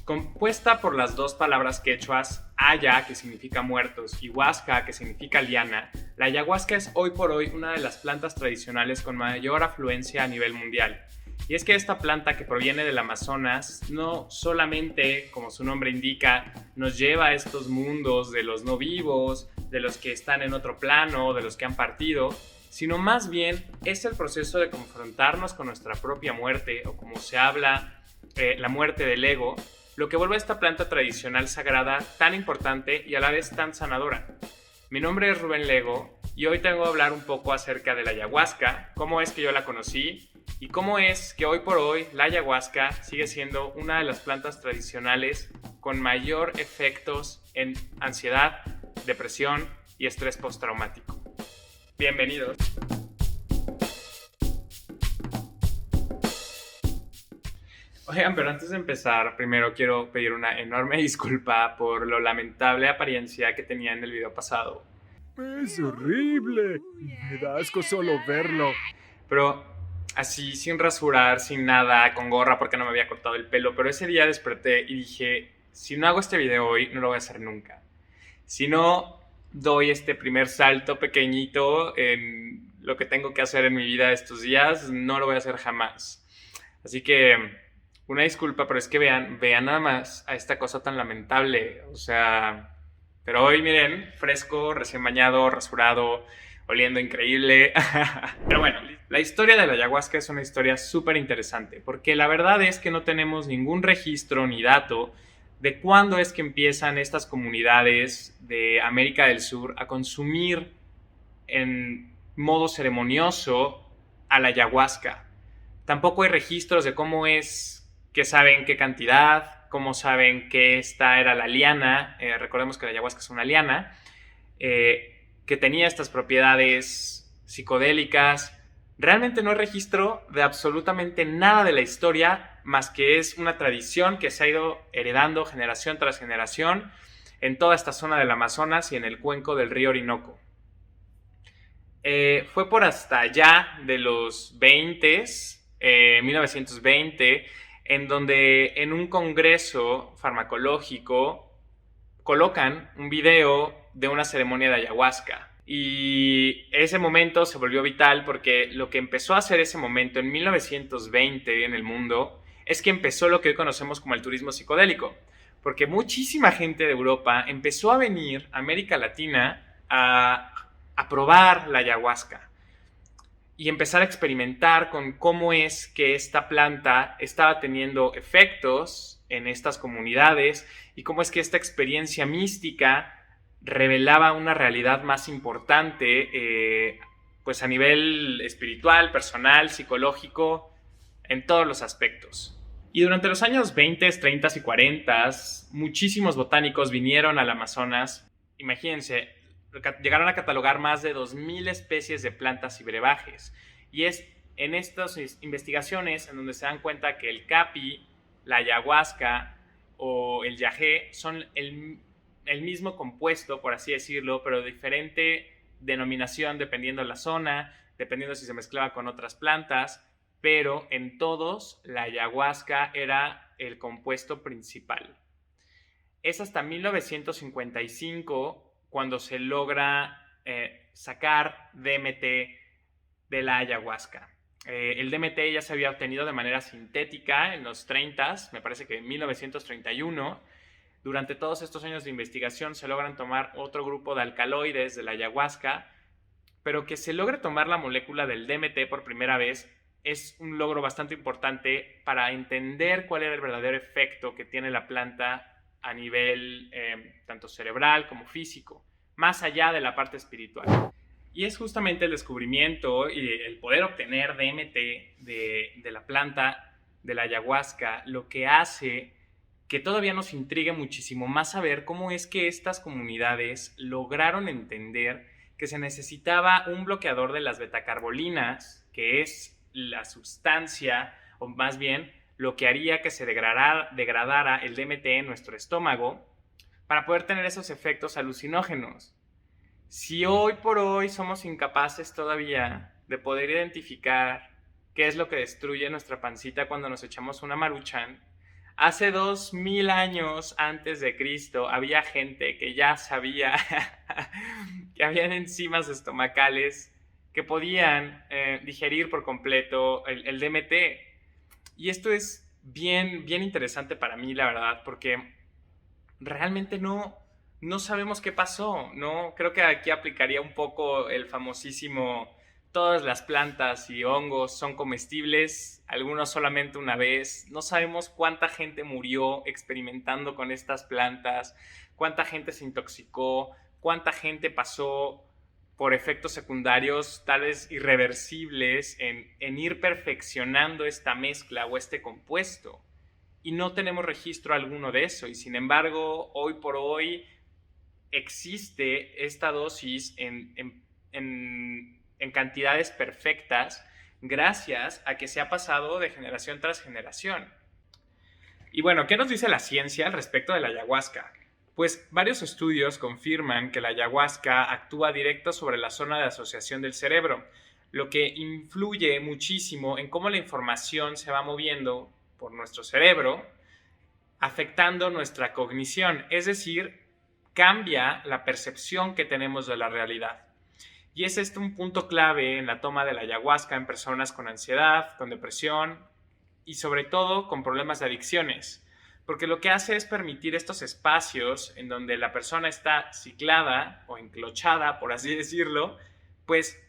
Compuesta por las dos palabras quechuas, haya, que significa muertos, y huasca, que significa liana, la ayahuasca es hoy por hoy una de las plantas tradicionales con mayor afluencia a nivel mundial. Y es que esta planta que proviene del Amazonas no solamente, como su nombre indica, nos lleva a estos mundos de los no vivos, de los que están en otro plano, de los que han partido, sino más bien es el proceso de confrontarnos con nuestra propia muerte, o como se habla, la muerte del ego, lo que vuelve a esta planta tradicional sagrada tan importante y a la vez tan sanadora. Mi nombre es Rubén Lego y hoy tengo que hablar un poco acerca de la ayahuasca, cómo es que yo la conocí y cómo es que hoy por hoy la ayahuasca sigue siendo una de las plantas tradicionales con mayor efectos en ansiedad, depresión y estrés postraumático. Bienvenidos. Oigan, pero antes de empezar, primero quiero pedir una enorme disculpa por lo lamentable apariencia que tenía en el video pasado. Es horrible. Me da asco solo verlo. Pero así, sin rasurar, sin nada, con gorra porque no me había cortado el pelo. Pero ese día desperté y dije, si no hago este video hoy, no lo voy a hacer nunca. Si no doy este primer salto pequeñito en lo que tengo que hacer en mi vida estos días, no lo voy a hacer jamás. Así que una disculpa, pero es que vean nada más a esta cosa tan lamentable. O sea, pero hoy miren, fresco, recién bañado, rasurado, oliendo increíble. Pero bueno, la historia de la ayahuasca es una historia súper interesante, porque la verdad es que no tenemos ningún registro ni dato de cuándo es que empiezan estas comunidades de América del Sur a consumir en modo ceremonioso a la ayahuasca. Tampoco hay registros de cómo es que saben qué cantidad, cómo saben que esta era la liana. Recordemos que la ayahuasca es una liana, que tenía estas propiedades psicodélicas. Realmente no hay registro de absolutamente nada de la historia, más que es una tradición que se ha ido heredando generación tras generación en toda esta zona del Amazonas y en el cuenco del río Orinoco. Fue por hasta allá de los 1920, en donde en un congreso farmacológico colocan un video de una ceremonia de ayahuasca. Y ese momento se volvió vital porque lo que empezó a hacer ese momento en 1920 en el mundo es que empezó lo que hoy conocemos como el turismo psicodélico. Porque muchísima gente de Europa empezó a venir a América Latina a probar la ayahuasca y empezar a experimentar con cómo es que esta planta estaba teniendo efectos en estas comunidades y cómo es que esta experiencia mística revelaba una realidad más importante, pues a nivel espiritual, personal, psicológico, en todos los aspectos. Y durante los años 20, 30 y 40, muchísimos botánicos vinieron al Amazonas. Imagínense, llegaron a catalogar más de 2,000 especies de plantas y brebajes. Y es en estas investigaciones en donde se dan cuenta que el capi, la ayahuasca o el yagé son el mismo compuesto, por así decirlo, pero de diferente denominación dependiendo de la zona, dependiendo si se mezclaba con otras plantas, pero en todos la ayahuasca era el compuesto principal. Es hasta 1955 cuando se logra sacar DMT de la ayahuasca. El DMT ya se había obtenido de manera sintética en los 30s, me parece que en 1931. Durante todos estos años de investigación se logran tomar otro grupo de alcaloides de la ayahuasca, pero que se logre tomar la molécula del DMT por primera vez es un logro bastante importante para entender cuál era el verdadero efecto que tiene la planta a nivel tanto cerebral como físico, más allá de la parte espiritual. Y es justamente el descubrimiento y el poder obtener DMT de la planta de la ayahuasca lo que hace que todavía nos intrigue muchísimo más saber cómo es que estas comunidades lograron entender que se necesitaba un bloqueador de las betacarbolinas, que es la sustancia, o más bien lo que haría que se degradara el DMT en nuestro estómago para poder tener esos efectos alucinógenos. Si hoy por hoy somos incapaces todavía de poder identificar qué es lo que destruye nuestra pancita cuando nos echamos una Maruchan, Hace 2000 años antes de Cristo había gente que ya sabía que habían enzimas estomacales que podían digerir por completo el DMT. Y esto es bien, bien interesante para mí, la verdad, porque realmente no sabemos qué pasó, ¿no? Creo que aquí aplicaría un poco el famosísimo: todas las plantas y hongos son comestibles, algunos solamente una vez. No sabemos cuánta gente murió experimentando con estas plantas, cuánta gente se intoxicó, cuánta gente pasó por efectos secundarios tal vez irreversibles en ir perfeccionando esta mezcla o este compuesto. Y no tenemos registro alguno de eso. Y sin embargo, hoy por hoy existe esta dosis en cantidades perfectas gracias a que se ha pasado de generación tras generación. Y bueno, ¿qué nos dice la ciencia al respecto de la ayahuasca? Pues varios estudios confirman que la ayahuasca actúa directo sobre la zona de asociación del cerebro, lo que influye muchísimo en cómo la información se va moviendo por nuestro cerebro, afectando nuestra cognición, es decir, cambia la percepción que tenemos de la realidad. Y es este un punto clave en la toma de la ayahuasca en personas con ansiedad, con depresión y sobre todo con problemas de adicciones, porque lo que hace es permitir estos espacios en donde la persona está ciclada o enclochada, por así decirlo, pues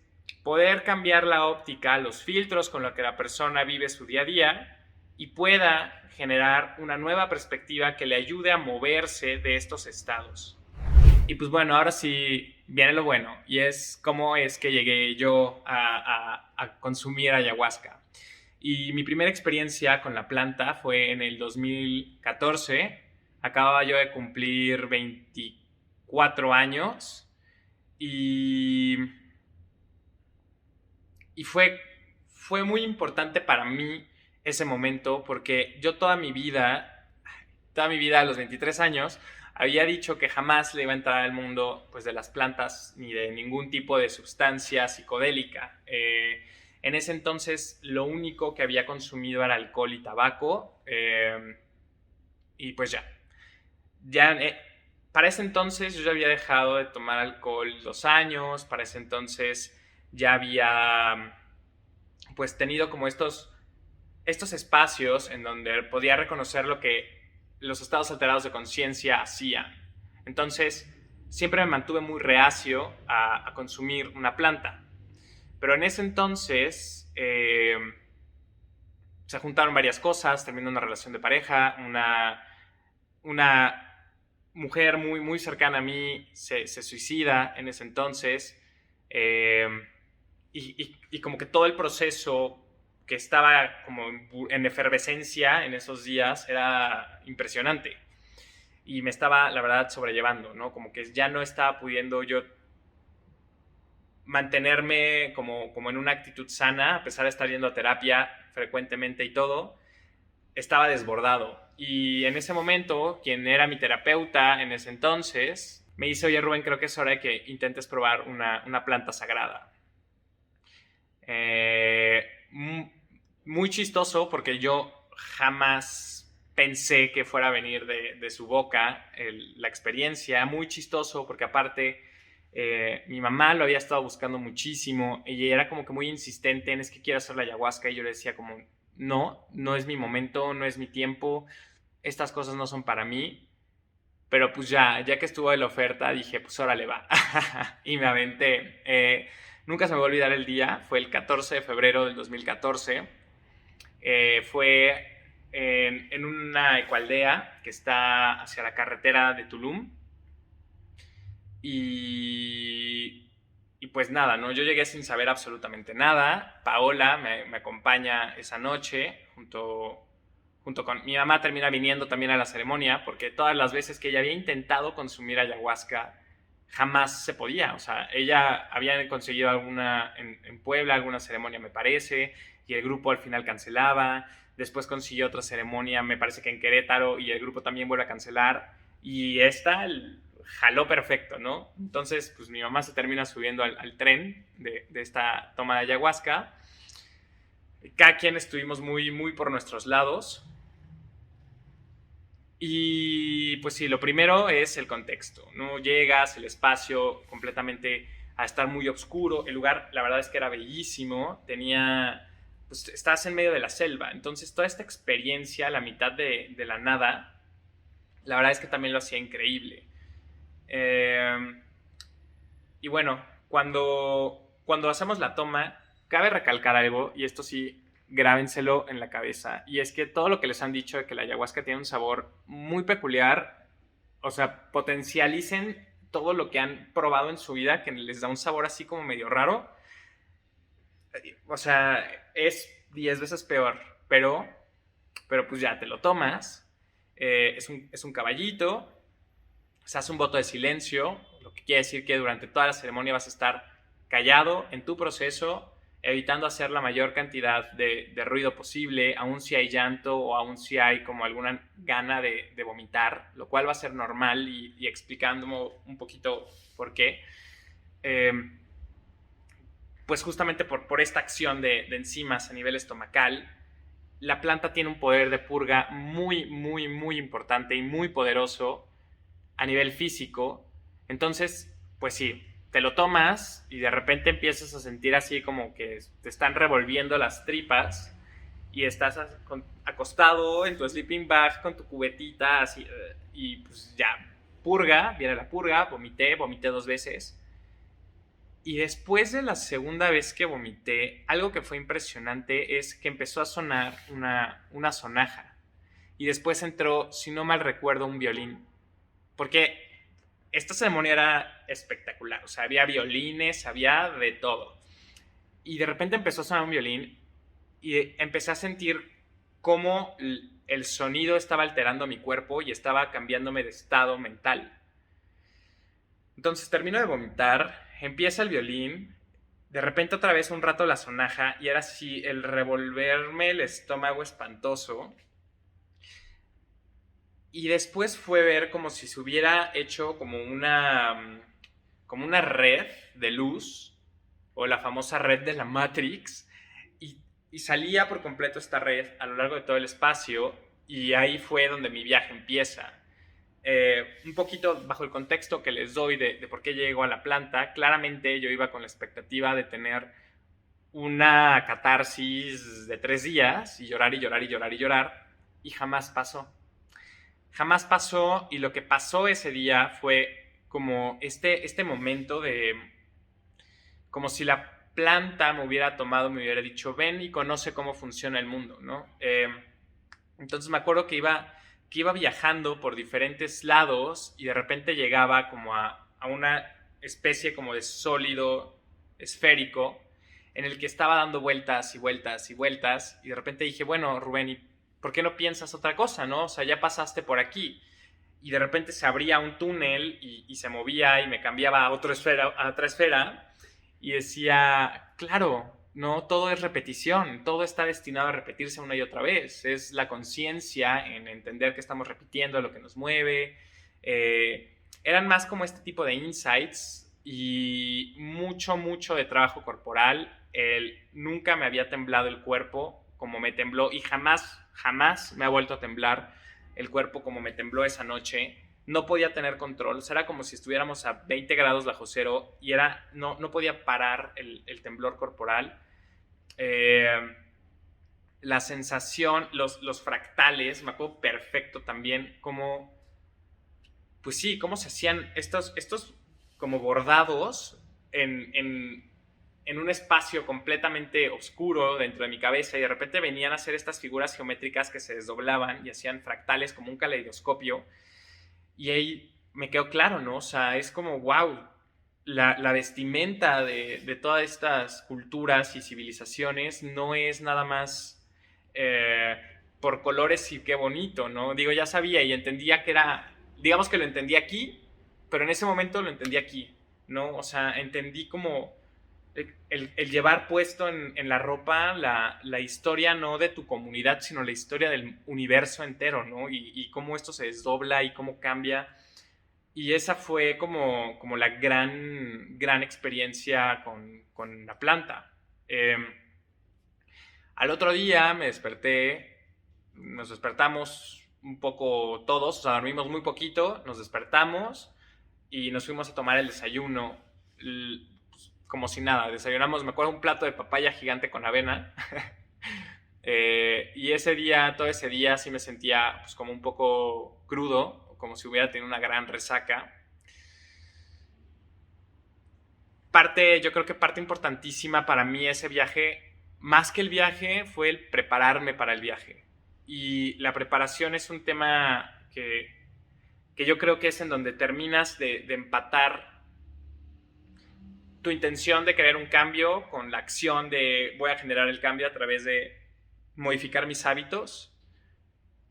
poder cambiar la óptica, los filtros con los que la persona vive su día a día y pueda generar una nueva perspectiva que le ayude a moverse de estos estados. Y pues bueno, ahora sí viene lo bueno, y es cómo es que llegué yo a consumir ayahuasca. Y mi primera experiencia con la planta fue en el 2014. Acababa yo de cumplir 24 años y, y fue muy importante para mí ese momento porque yo toda mi vida a los 23 años, había dicho que jamás le iba a entrar al mundo pues, de las plantas ni de ningún tipo de sustancia psicodélica. En ese entonces lo único que había consumido era alcohol y tabaco, y pues para ese entonces yo ya había dejado de tomar alcohol 2 años. Para ese entonces ya había pues tenido como estos espacios en donde podía reconocer lo que los estados alterados de conciencia hacían. Entonces siempre me mantuve muy reacio a consumir una planta. Pero en ese entonces se juntaron varias cosas. Terminó una relación de pareja, una mujer muy, muy cercana a mí se suicida en ese entonces, y como que todo el proceso que estaba como en efervescencia en esos días era impresionante y me estaba, la verdad, sobrellevando, ¿no? Como que ya no estaba pudiendo yo mantenerme como en una actitud sana, a pesar de estar yendo a terapia frecuentemente y todo. Estaba desbordado. Y en ese momento, quien era mi terapeuta en ese entonces, me dice: oye, Rubén, creo que es hora de que intentes probar una planta sagrada. Muy chistoso porque yo jamás pensé que fuera a venir de su boca la experiencia. Muy chistoso porque aparte mi mamá lo había estado buscando muchísimo y era como que muy insistente en: es que quiero hacer la ayahuasca. Y yo le decía como: no es mi momento, no es mi tiempo, estas cosas no son para mí. Pero pues ya que estuvo de la oferta, dije: pues órale, va. Y me aventé. Nunca se me va a olvidar el día. Fue el 14 de febrero del 2014. Fue en una ecoaldea que está hacia la carretera de Tulum. Y pues nada, ¿no? Yo llegué sin saber absolutamente nada. Paola me acompaña esa noche junto con mi mamá. Termina viniendo también a la ceremonia porque todas las veces que ella había intentado consumir ayahuasca jamás se podía. O sea, ella había conseguido alguna en Puebla, alguna ceremonia me parece, y el grupo al final cancelaba. Después consiguió otra ceremonia, me parece que en Querétaro, y el grupo también vuelve a cancelar. Y esta jaló perfecto, ¿no? Entonces, pues mi mamá se termina subiendo al tren de esta toma de ayahuasca. Cada quien estuvimos muy, muy por nuestros lados. Y pues sí, lo primero es el contexto, ¿no? Llegas, el espacio completamente a estar muy oscuro, el lugar la verdad es que era bellísimo, pues estás en medio de la selva, entonces toda esta experiencia, la mitad de la nada, la verdad es que también lo hacía increíble. Eh, y bueno, cuando hacemos la toma, cabe recalcar algo, y esto sí, grábenselo en la cabeza, y es que todo lo que les han dicho de que la ayahuasca tiene un sabor muy peculiar, o sea, potencialicen todo lo que han probado en su vida, que les da un sabor así como medio raro, o sea, es 10 veces peor, pero pues ya te lo tomas, es un caballito, se hace un voto de silencio, lo que quiere decir que durante toda la ceremonia vas a estar callado en tu proceso, evitando hacer la mayor cantidad de ruido posible, aun si hay llanto o aun si hay como alguna gana de vomitar, lo cual va a ser normal y explicando un poquito por qué. Eh, pues justamente por esta acción de enzimas a nivel estomacal, la planta tiene un poder de purga muy, muy, muy importante y muy poderoso a nivel físico. Entonces, pues sí, te lo tomas y de repente empiezas a sentir así como que te están revolviendo las tripas y estás acostado en tu sleeping bag con tu cubetita así y pues ya, purga, viene la purga, vomité 2 veces. Y después de la segunda vez que vomité, algo que fue impresionante es que empezó a sonar una sonaja. Y después entró, si no mal recuerdo, un violín. Porque esta ceremonia era espectacular. O sea, había violines, había de todo. Y de repente empezó a sonar un violín y empecé a sentir cómo el sonido estaba alterando mi cuerpo y estaba cambiándome de estado mental. Entonces termino de vomitar, empieza el violín, de repente otra vez un rato la sonaja y era así el revolverme el estómago espantoso. Y después fue ver como si se hubiera hecho como una red de luz, o la famosa red de la Matrix, y salía por completo esta red a lo largo de todo el espacio, y ahí fue donde mi viaje empieza. Un poquito bajo el contexto que les doy de por qué llego a la planta, claramente yo iba con la expectativa de tener una catarsis de 3 días y llorar y llorar y llorar y llorar, y jamás pasó. Jamás pasó, y lo que pasó ese día fue como este momento de, como si la planta me hubiera tomado, me hubiera dicho, ven y conoce cómo funciona el mundo, ¿no? Entonces me acuerdo que iba viajando por diferentes lados y de repente llegaba como a una especie como de sólido esférico en el que estaba dando vueltas y vueltas y vueltas, y de repente dije, bueno, Rubén, ¿y por qué no piensas otra cosa, no? O sea, ya pasaste por aquí. Y de repente se abría un túnel y se movía y me cambiaba a otra esfera, y decía, claro, no todo es repetición, todo está destinado a repetirse una y otra vez. Es la conciencia en entender que estamos repitiendo lo que nos mueve. Eran más como este tipo de insights y mucho, mucho de trabajo corporal. Nunca me había temblado el cuerpo como me tembló, y jamás, jamás me ha vuelto a temblar el cuerpo como me tembló esa noche. No podía tener control, o sea, era como si estuviéramos a 20 grados bajo cero y no podía parar el temblor corporal. Eh, la sensación, los fractales, me acuerdo perfecto también cómo, pues sí, cómo se hacían estos como bordados en un espacio completamente oscuro dentro de mi cabeza, y de repente venían a hacer estas figuras geométricas que se desdoblaban y hacían fractales como un caleidoscopio. Y ahí me quedó claro, ¿no? O sea, es como, wow, la vestimenta de todas estas culturas y civilizaciones no es nada más eh, por colores y qué bonito, ¿no? Digo, ya sabía y entendía que era, digamos que lo entendí aquí, pero en ese momento lo entendí aquí, ¿no? O sea, entendí como el llevar puesto en la ropa la historia no de tu comunidad, sino la historia del universo entero, ¿no? Y cómo esto se desdobla y cómo cambia. Y esa fue como la gran experiencia con la planta. Al otro día me desperté, nos despertamos un poco todos, o sea, dormimos muy poquito, nos despertamos y nos fuimos a tomar el desayuno como si nada. Desayunamos, me acuerdo, un plato de papaya gigante con avena. Y ese día, todo ese día sí me sentía pues como un poco crudo, como si hubiera tenido una gran resaca. Yo creo que parte importantísima para mí ese viaje, más que el viaje, fue el prepararme para el viaje. Y la preparación es un tema que yo creo que es en donde terminas de empatar tu intención de querer un cambio con la acción de voy a generar el cambio a través de modificar mis hábitos.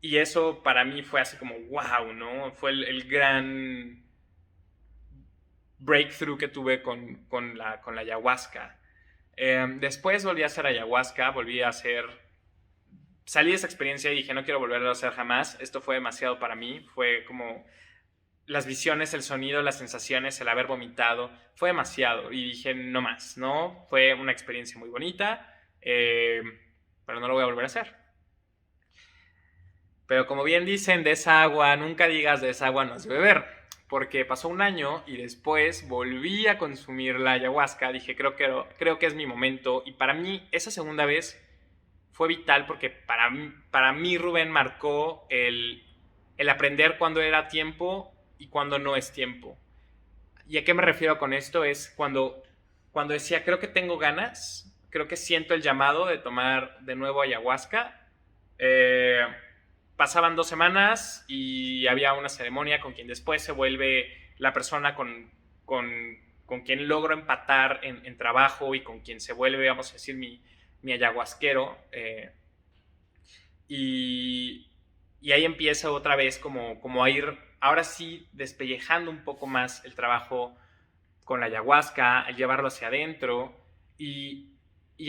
Y eso para mí fue así como wow, ¿no? Fue el gran breakthrough que tuve con la ayahuasca. Después volví a hacer ayahuasca, salí de esa experiencia y dije no quiero volverlo a hacer jamás, esto fue demasiado para mí, fue como las visiones, el sonido, las sensaciones, el haber vomitado, fue demasiado y dije no más, ¿no? Fue una experiencia muy bonita, pero no lo voy a volver a hacer. Pero como bien dicen, de esa agua, nunca digas de esa agua no has de beber, porque pasó un año y después volví a consumir la ayahuasca, dije creo que es mi momento y para mí esa segunda vez fue vital porque para mí Rubén marcó el aprender cuándo era tiempo y cuándo no es tiempo. ¿Y a qué me refiero con esto? Es cuando decía, creo que tengo ganas, creo que siento el llamado de tomar de nuevo ayahuasca. Pasaban 2 semanas y había una ceremonia con quien después se vuelve la persona con quien logro empatar en trabajo y con quien se vuelve, vamos a decir, mi ayahuasquero. Y ahí empieza otra vez como a ir, ahora sí, despellejando un poco más el trabajo con la ayahuasca, al llevarlo hacia adentro. Y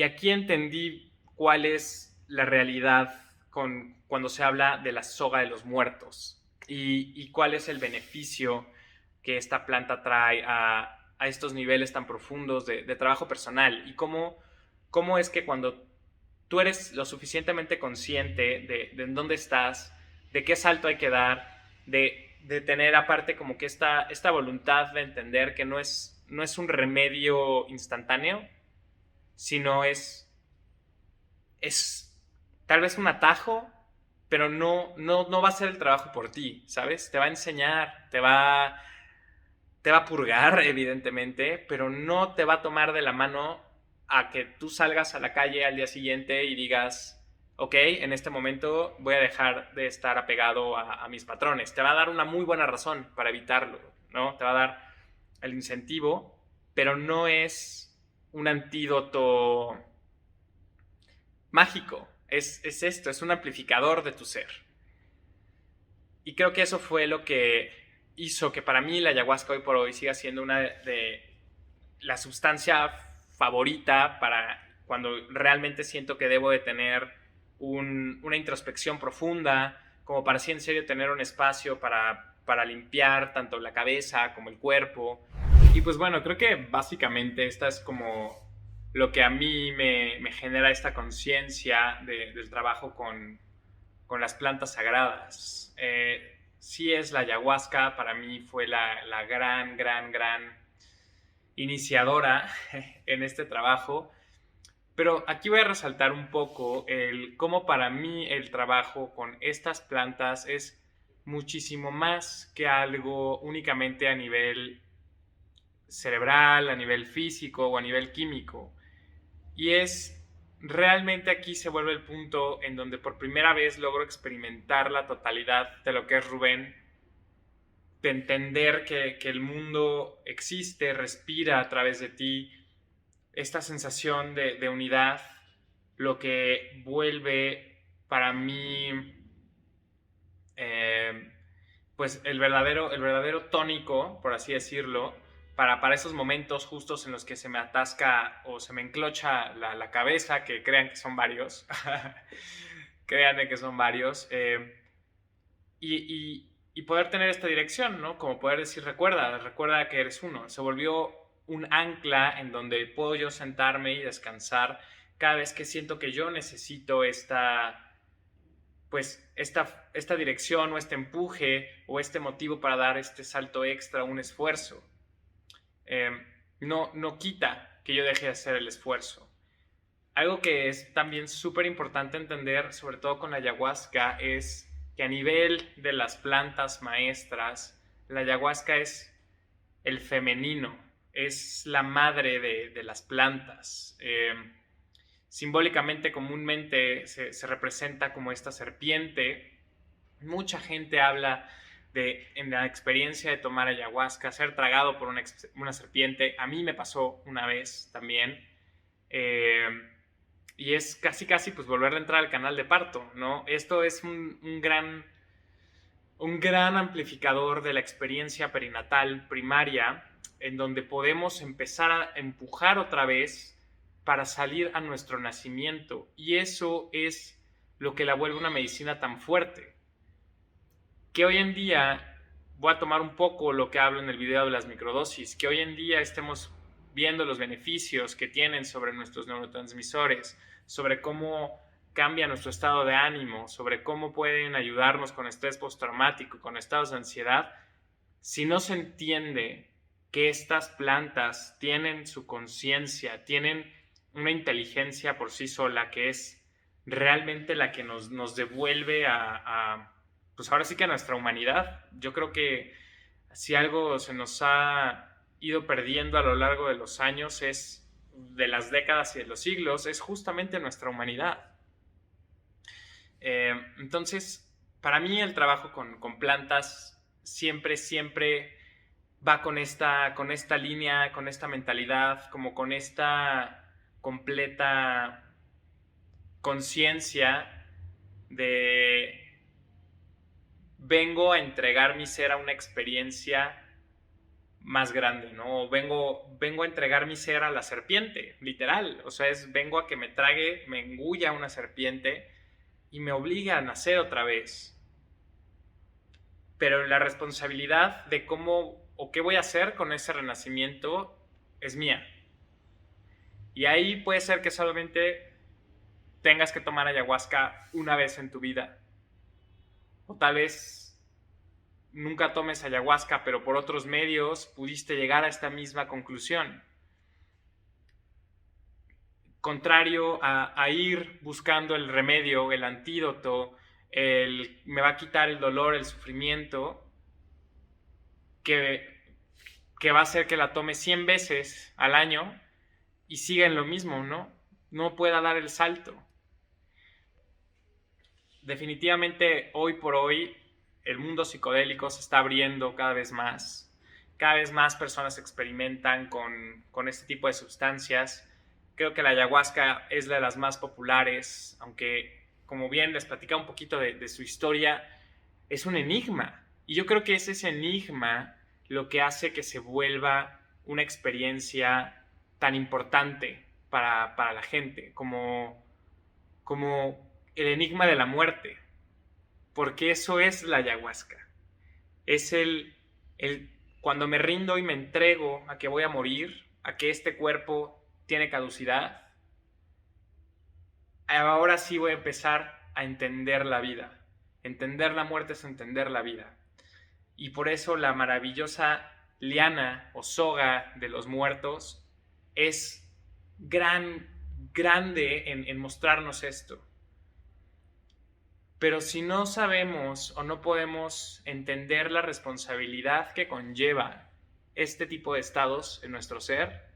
aquí entendí cuál es la realidad cuando se habla de la soga de los muertos y cuál es el beneficio que esta planta trae a estos niveles tan profundos de trabajo personal y cómo es que cuando tú eres lo suficientemente consciente de en dónde estás, de qué salto hay que dar, de tener aparte como que esta voluntad de entender que no es un remedio instantáneo, sino es tal vez un atajo, pero no va a ser el trabajo por ti, ¿sabes? Te va a enseñar, te va a purgar, evidentemente, pero no te va a tomar de la mano a que tú salgas a la calle al día siguiente y digas, ok, en este momento voy a dejar de estar apegado a mis patrones. Te va a dar una muy buena razón para evitarlo, ¿no? Te va a dar el incentivo, pero no es un antídoto mágico. Es esto, es un amplificador de tu ser. Y creo que eso fue lo que hizo que para mí la ayahuasca hoy por hoy siga siendo una de la sustancia favorita para cuando realmente siento que debo de tener una introspección profunda, como para sí en serio tener un espacio para limpiar tanto la cabeza como el cuerpo. Y pues bueno, creo que básicamente esta es como lo que a mí me genera esta conciencia del trabajo con las plantas sagradas. Sí es la ayahuasca, para mí fue la gran iniciadora en este trabajo, pero aquí voy a resaltar un poco cómo para mí el trabajo con estas plantas es muchísimo más que algo únicamente a nivel cerebral, a nivel físico o a nivel químico. Y realmente aquí se vuelve el punto en donde por primera vez logro experimentar la totalidad de lo que es Rubén, de entender que el mundo existe, respira a través de ti, esta sensación de unidad, lo que vuelve para mí pues el verdadero tónico, por así decirlo, para esos momentos justos en los que se me atasca o se me enclocha la cabeza, que crean que son varios, créanme que son varios, y poder tener esta dirección, ¿no? Como poder decir, recuerda que eres uno. Se volvió un ancla en donde puedo yo sentarme y descansar cada vez que siento que yo necesito pues esta dirección o este empuje o este motivo para dar este salto extra, un esfuerzo. No quita que yo deje de hacer el esfuerzo. Algo que es también súper importante entender, sobre todo con la ayahuasca, es que a nivel de las plantas maestras, la ayahuasca es el femenino, es la madre de las plantas. Simbólicamente, comúnmente se representa como esta serpiente. Mucha gente habla en la experiencia de tomar ayahuasca, ser tragado por una serpiente. A mí me pasó una vez también. Y es casi pues volver a entrar al canal de parto, ¿no? Esto es un gran amplificador de la experiencia perinatal primaria, en donde podemos empezar a empujar otra vez para salir a nuestro nacimiento. Y eso es lo que la vuelve una medicina tan fuerte. Que hoy en día, voy a tomar un poco lo que hablo en el video de las microdosis, que hoy en día estemos viendo los beneficios que tienen sobre nuestros neurotransmisores, sobre cómo cambia nuestro estado de ánimo, sobre cómo pueden ayudarnos con estrés postraumático, con estados de ansiedad. Si no se entiende que estas plantas tienen su conciencia, tienen una inteligencia por sí sola, que es realmente la que nos devuelve pues ahora sí que a nuestra humanidad. Yo creo que si algo se nos ha ido perdiendo a lo largo de los años, de las décadas y de los siglos, es justamente nuestra humanidad. Entonces, para mí el trabajo con plantas siempre va con esta línea, con esta mentalidad, como con esta completa conciencia de vengo a entregar mi ser a una experiencia más grande, ¿no? Vengo a entregar mi ser a la serpiente, literal. O sea, vengo a que me trague, me engulla una serpiente y me obliga a nacer otra vez. Pero la responsabilidad de cómo o qué voy a hacer con ese renacimiento es mía. Y ahí puede ser que solamente tengas que tomar ayahuasca una vez en tu vida. O tal vez nunca tomes ayahuasca, pero por otros medios pudiste llegar a esta misma conclusión. Contrario a ir buscando el remedio, el antídoto, me va a quitar el dolor, el sufrimiento, que va a hacer que la tome 100 veces al año y siga en lo mismo, ¿no? No pueda dar el salto. Definitivamente, hoy por hoy, el mundo psicodélico se está abriendo cada vez más. Cada vez más personas experimentan con este tipo de sustancias. Creo que la ayahuasca es de las más populares, aunque, como bien les platicaba un poquito de su historia, es un enigma. Y yo creo que es ese enigma lo que hace que se vuelva una experiencia tan importante para la gente, como el enigma de la muerte. Porque eso es la ayahuasca. Es cuando me rindo y me entrego a que voy a morir, a que este cuerpo tiene caducidad, ahora sí voy a empezar a entender la vida. Entender la muerte es entender la vida. Y por eso la maravillosa liana o soga de los muertos es grande en mostrarnos esto. Pero si no sabemos o no podemos entender la responsabilidad que conlleva este tipo de estados en nuestro ser,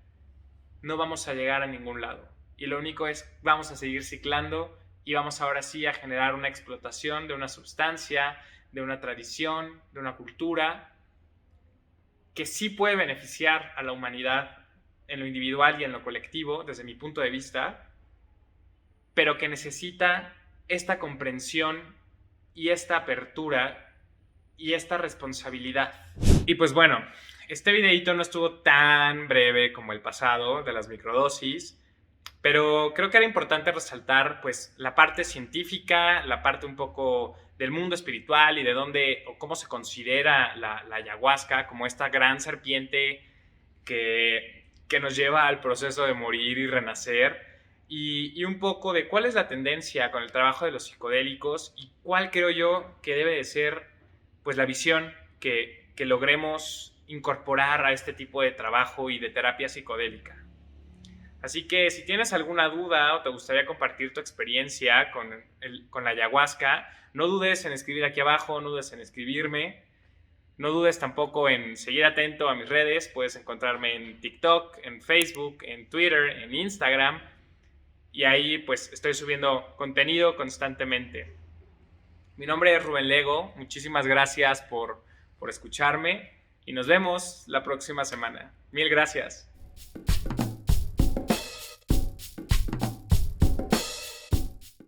no vamos a llegar a ningún lado. Y lo único es, vamos a seguir ciclando y vamos ahora sí a generar una explotación de una sustancia, de una tradición, de una cultura, que sí puede beneficiar a la humanidad en lo individual y en lo colectivo, desde mi punto de vista, pero que necesita esta comprensión y esta apertura y esta responsabilidad. Y pues bueno, este videito no estuvo tan breve como el pasado de las microdosis, pero creo que era importante resaltar pues la parte científica, la parte un poco del mundo espiritual y de dónde o cómo se considera la ayahuasca como esta gran serpiente que nos lleva al proceso de morir y renacer. y un poco de cuál es la tendencia con el trabajo de los psicodélicos y cuál creo yo que debe de ser pues la visión que logremos incorporar a este tipo de trabajo y de terapia psicodélica. Así que si tienes alguna duda o te gustaría compartir tu experiencia con la ayahuasca, no dudes en escribir aquí abajo, no dudes en escribirme, no dudes tampoco en seguir atento a mis redes. Puedes encontrarme en TikTok, en Facebook, en Twitter, en Instagram, y ahí pues estoy subiendo contenido constantemente. Mi nombre es Rubén Lego, muchísimas gracias por escucharme y nos vemos la próxima semana. Mil gracias.